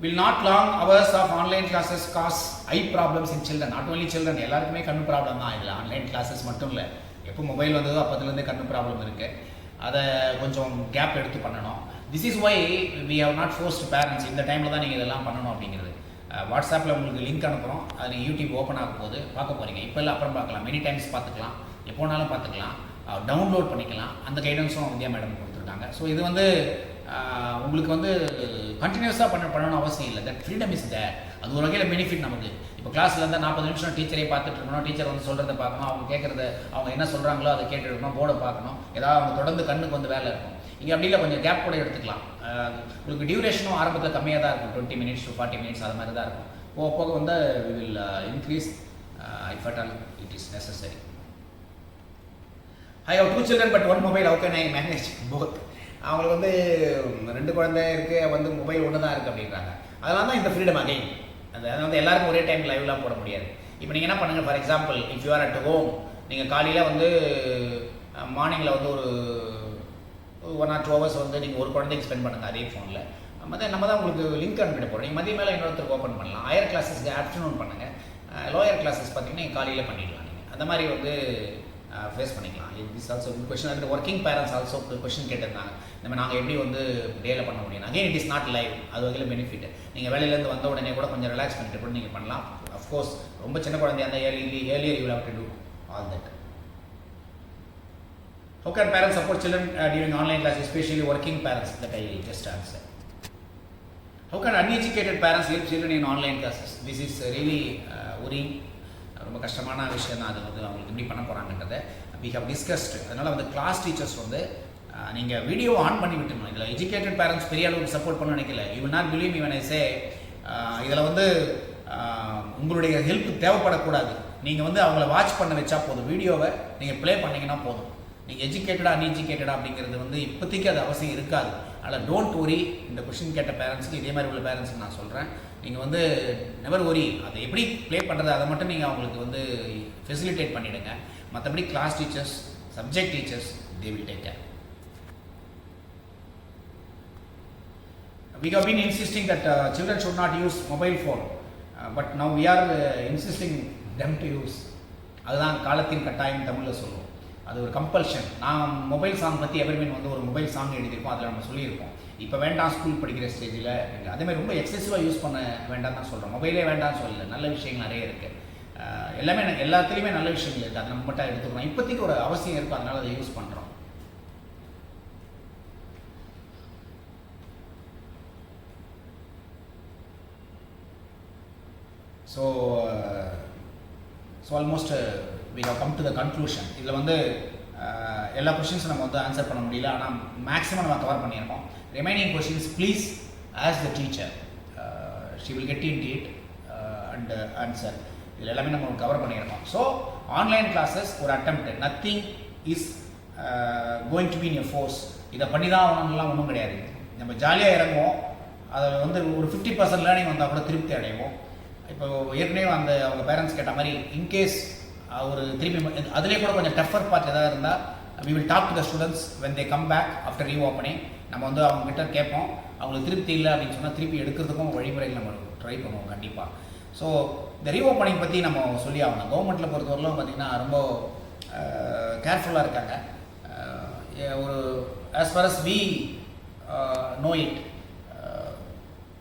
Will not long hours of online classes cause eye problems in children? Not only children, எல்லாருக்குமே கண்ணு problem தான். இதில் online classes மட்டும் இல்லை, எப்போ mobile வந்ததோ அப்போதுலேருந்தே கண்ணு problem இருக்குது. அதை கொஞ்சம் கேப் எடுத்து பண்ணணும். This is why we have not forced parents இந்த டைமில் தான் நீங்கள் இதெல்லாம் பண்ணணும் அப்படிங்கிறது. வாட்ஸ்அப்பில் உங்களுக்கு லிங்க் அனுப்புகிறோம், அது யூடியூப் ஓப்பன் ஆகும் போது பார்க்க போகிறீங்க. இப்போ இல்லை அப்புறம் பார்க்கலாம், மெனி டைம்ஸ் பார்த்துக்கலாம், எப்போனாலும் பார்த்துக்கலாம், டவுன்லோட் பண்ணிக்கலாம். அந்த கைடன்ஸும் வித்யா மேடம் கொடுத்துருக்காங்க. ஸோ இது வந்து உங்களுக்கு வந்து கண்டினியூஸாக பண்ணணும்னு அவசியம் இல்லை. That freedom is there. அது ஒரு வகையில் பெனிஃபிட் நமக்கு. இப்போ கிளாஸில் இருந்தால் 40 நிமிஷம் டீச்சரே பார்த்துட்டு இருக்கணும், டீச்சர் வந்து சொல்கிறத பார்க்கணும், அவங்க கேட்குறத அவங்க என்ன சொல்கிறாங்களோ அதை கேட்டுருக்கணும், போர்டை பார்க்கணும், ஏதாவது அவங்க தொடர்ந்து கண்ணுக்கு வந்து வேலை இருக்கும். இங்கே அப்படி இல்லை, கொஞ்சம் கேப் கூட எடுத்துக்கலாம். உங்களுக்கு டியூரேஷனும் ஆரம்பத்தில் கம்மியாக தான் இருக்கும், 20 minutes to 40 minutes அது மாதிரி தான் இருக்கும். போக போக வந்து we will increase if at all it is necessary. I have 2 children but 1 mobile, how can I manage both? அவங்களுக்கு வந்து 2 குழந்தை இருக்குது, வந்து மொபைல் ஒன்று தான் இருக்குது அப்படின்றாங்க. அதனால தான் இந்த ஃப்ரீடம் அகைன். அது வந்து எல்லாருக்கும் ஒரே டைம் லைவ்லாம் போட முடியாது. இப்போ நீங்கள் என்ன பண்ணுங்கள், for example if you are at home, நீங்கள் காலையில் வந்து மார்னிங்கில் வந்து ஒரு 1 or 2 hours வந்து நீங்கள் ஒரு குழந்தைக்கு ஸ்பெண்ட் பண்ணுங்கள் அதே ஃபோனில். நம்ம தான் உங்களுக்கு லிங்க் அனுப்பிட போகிறோம். நீங்கள் மதிய மேலே இன்னொருத்தருக்கு ஓப்பன் பண்ணலாம். ஹையர் கிளாஸஸ்க்கு ஆஃப்டர்நூன் பண்ணுங்கள், லோயர் கிளாஸஸ் பார்த்தீங்கன்னா நீங்கள் காலையில் பண்ணிடலாம். நீங்கள் அந்த மாதிரி வந்து ஃபேஸ் பண்ணிக்கலாம். This also good question. அதுக்கு ஒர்க்கிங் பேரண்ட்ஸ் ஆல்சோ கொஸ்டின் கேட்டிருந்தாங்க, நம்ம நாங்கள் எப்படி வந்து டேயில் பண்ண முடியும். Again it is not live, அது வகையில் பெனிஃபிட். நீங்கள் வேலையிலேருந்து வந்த உடனே கூட கொஞ்சம் ரிலாக்ஸ் பண்ணிட்டு கூட நீங்கள் பண்ணலாம். அஃப்கோர்ஸ் ரொம்ப சின்ன குழந்தையா இருந்தால் earlier you have to do all that. How can parents support children during online class, especially working parents? That I just answered. How can uneducated parents help children in online classes? This is really worrying. ரொம்ப கஷ்டமான விஷயம் தான். அது வந்து அவங்களுக்கு எப்படி பண்ண போகிறாங்கன்றதை we have discussed. அதனால் வந்து கிளாஸ் டீச்சர்ஸ் வந்து நீங்கள் வீடியோ ஆன் பண்ணி விட்டுணும். இதில் எஜுகேட்டட் பேரண்ட்ஸ் பெரிய அளவுக்கு சப்போர்ட் பண்ண நினைக்கல. You will not believe me when I say இதில் வந்து உங்களுடைய ஹெல்ப் தேவைப்படக்கூடாது. நீங்கள் வந்து அவங்கள வாட்ச் பண்ண வச்சா போதும், வீடியோவை நீங்கள் ப்ளே பண்ணிங்கன்னா போதும். நீங்கள் எஜுகேட்டடாக அன்எஜுகேட்டடாக அப்படிங்கிறது வந்து இப்போதைக்கு அது அவசியம் இருக்காது. அதில் டோன்ட் ஒரி. இந்த கொஷின் கேட்ட பேரண்ட்ஸுக்கு இதே மாதிரி உள்ள பேரண்ட்ஸுக்கு நான் சொல்கிறேன், நீங்கள் வந்து நெவர் ஒரி. அதை எப்படி ப்ளே பண்ணுறது அதை மட்டும் நீங்கள் அவங்களுக்கு வந்து ஃபெசிலிட்டேட் பண்ணிவிடுங்க. மற்றபடி class teachers, subject teachers, they will take care. We have been insisting that children should not use mobile phone, but now we are insisting them to use. அதுதான் காலத்தின் கட்டாயம் தமிழில் சொல்லுவோம். அது ஒரு கம்பல்ஷன். நான் மொபைல் சாங் பற்றி எவர்மீன் வந்து ஒரு மொபைல் சாங் எழுதியிருப்போம், அதில் நம்ம சொல்லியிருப்போம். இப்போ வேண்டாம், ஸ்கூல் படிக்கிற ஸ்டேஜில் அதேமாதிரி ரொம்ப எக்ஸசிவாக யூஸ் பண்ண வேண்டாம் தான் சொல்கிறோம். மொபைலே வேண்டாம்னு சொல்லலை, நல்ல விஷயங்கள் நிறைய இருக்குது. எல்லாமே எல்லாத்துலேயுமே நல்ல விஷயங்கள் இருக்குது, அது நம்ம மட்டும் எடுத்துக்கணும். இப்போதைக்கு ஒரு அவசியம் இருக்குது, அதனால் அதை யூஸ் பண்ணுறோம். So almost we have come to the conclusion. இதில் வந்து எல்லா கொஷின்ஸும் நம்ம வந்து ஆன்சர் பண்ண முடியல, ஆனால் மேக்ஸிமம் நம்ம கவர் பண்ணியிருக்கோம். Remaining questions please as the teacher, she will get in deed and answer. இதில் எல்லாமே நம்ம கவர் பண்ணியிருக்கோம். ஸோ ஆன்லைன் கிளாஸஸ் ஒரு attempt, nothing is going to be in a force. இதை பண்ணி தான் ஆகணும்லாம் ஒன்றும் கிடையாது. நம்ம ஜாலியாக இறங்குவோம், அதில் வந்து ஒரு 50% லேர்னிங் வந்தால் கூட திருப்தி அடைவோம். இப்போ ஏற்கனவே அந்த அவங்க பேரண்ட்ஸ் கேட்ட மாதிரி இன்கேஸ் ஒரு திருப்பி அதிலே கூட கொஞ்சம் டஃபர் பார்ட் எதாவது இருந்தால் we will talk to the students when they come back after reopening. நம்ம வந்து அவங்ககிட்ட கேட்போம், அவங்களுக்கு திருப்தி இல்லை அப்படின்னு சொன்னால் திருப்பி எடுக்கிறதுக்கும் வழிமுறைகள் நம்ம ட்ரை பண்ணுவோம் கண்டிப்பாக. ஸோ இந்த ரீஓப்பனிங் பற்றி நம்ம சொல்லி ஆகணும். கவர்மெண்ட்டில் பொறுத்தவரையிலும் பார்த்திங்கன்னா ரொம்ப கேர்ஃபுல்லாக இருக்காங்க. ஒரு as far as we know it,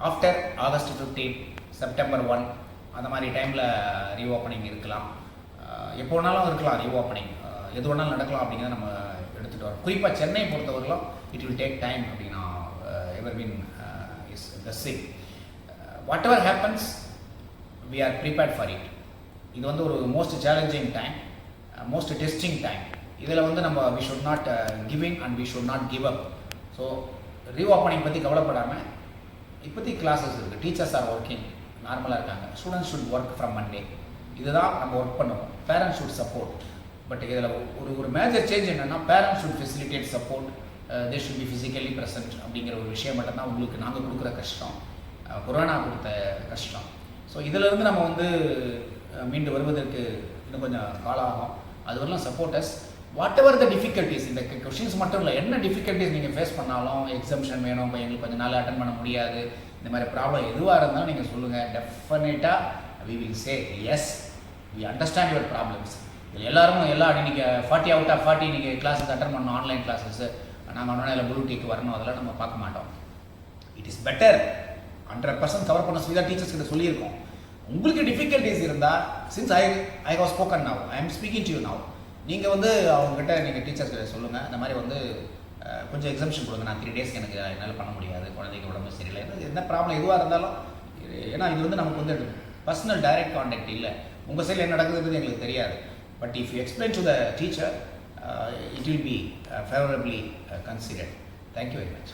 after August 15, September 1 அந்த மாதிரி டைமில் ரீஓப்பனிங் இருக்கலாம். எப்போ வேணாலும் இருக்கலாம் ரீஓப்பனிங், எது வேணாலும் நடக்கலாம் அப்படிங்கிறத நம்ம எடுத்துகிட்டு வரோம். குறிப்பாக சென்னை பொறுத்தவரையிலும் இட் வில் டேக் டைம் அப்படின்னா everyone is guessing. Whatever happens we are prepared for it. இது வந்து ஒரு most challenging time, most testing time. இதில் வந்து நம்ம we should not give in and we should not give up. So reopening பற்றி கவலைப்படாமல் இப்போதைக்கு கிளாஸஸ் இருக்குது, டீச்சர்ஸ் ஆர் ஒர்க்கிங், நார்மலாக இருக்காங்க. Students should work from Monday. இதுதான் நம்ம ஒர்க் பண்ணுவோம். Parents should support. பட் இதில் ஒரு மேஜர் சேஞ்ச் என்னென்னா parents should facilitate support, they should be physically present அப்படிங்கிற ஒரு விஷயம் மட்டும்தான் உங்களுக்கு நாங்கள் கொடுக்குற கஷ்டம், கொரோனா கொடுத்த கஷ்டம். ஸோ இதிலேருந்து நம்ம வந்து மீண்டு வருவதற்கு இன்னும் கொஞ்சம் காலம் ஆகும். அது வரலாம் supporters what ever the difficulties. இந்த கொஷின்ஸ் மட்டும் இல்லை, என்ன டிஃபிகல்ட்டிஸ் நீங்கள் ஃபேஸ் பண்ணாலும், எக்ஸம்ஷன் வேணும், இப்போ எங்களுக்கு கொஞ்சம் நாள் அட்டன் பண்ண முடியாது, இந்த மாதிரி ப்ராப்ளம் எதுவாக இருந்தாலும் நீங்கள் சொல்லுங்கள். டெஃபினட்டாக we will say yes, we understand your problems. இதில் எல்லாரும் நீங்கள் 40 out of 40 நீங்கள் கிளாஸஸ் அட்டன் பண்ணணும், ஆன்லைன் கிளாஸஸ். நாங்கள் ஒன்றும் ப்ளூ டீக்கு வரணும் அதெல்லாம் நம்ம பார்க்க மாட்டோம். இட் இஸ் பெட்டர் 100% கவர் பண்ண சொல்லி தான் டீச்சர்ஸ் கிட்ட சொல்லியிருக்கோம். உங்களுக்கு டிஃபிகல்ட்டிஸ் இருந்தால் since I have spoken now, I am speaking to you now, நீங்கள் வந்து அவங்ககிட்ட நீங்கள் டீச்சர்ஸ் கிட்ட சொல்லுங்கள், இந்த மாதிரி வந்து கொஞ்சம் எக்ஸம்ஷன் கொடுங்க, நான் 3 டேஸ்க்கு எனக்கு என்னால் பண்ண முடியாது, குழந்தைங்க உடம்பு சரியில்லை, என்ன ப்ராப்ளம் எதுவாக இருந்தாலும். ஏன்னா இது வந்து நமக்கு வந்து பர்சனல் டைரக்ட் கான்டாக்ட் இல்லை, உங்கள் சைடில் என்ன நடக்குதுன்றது எங்களுக்கு தெரியாது. But if you explain to the teacher, it will be favorably considered. Thank you very much.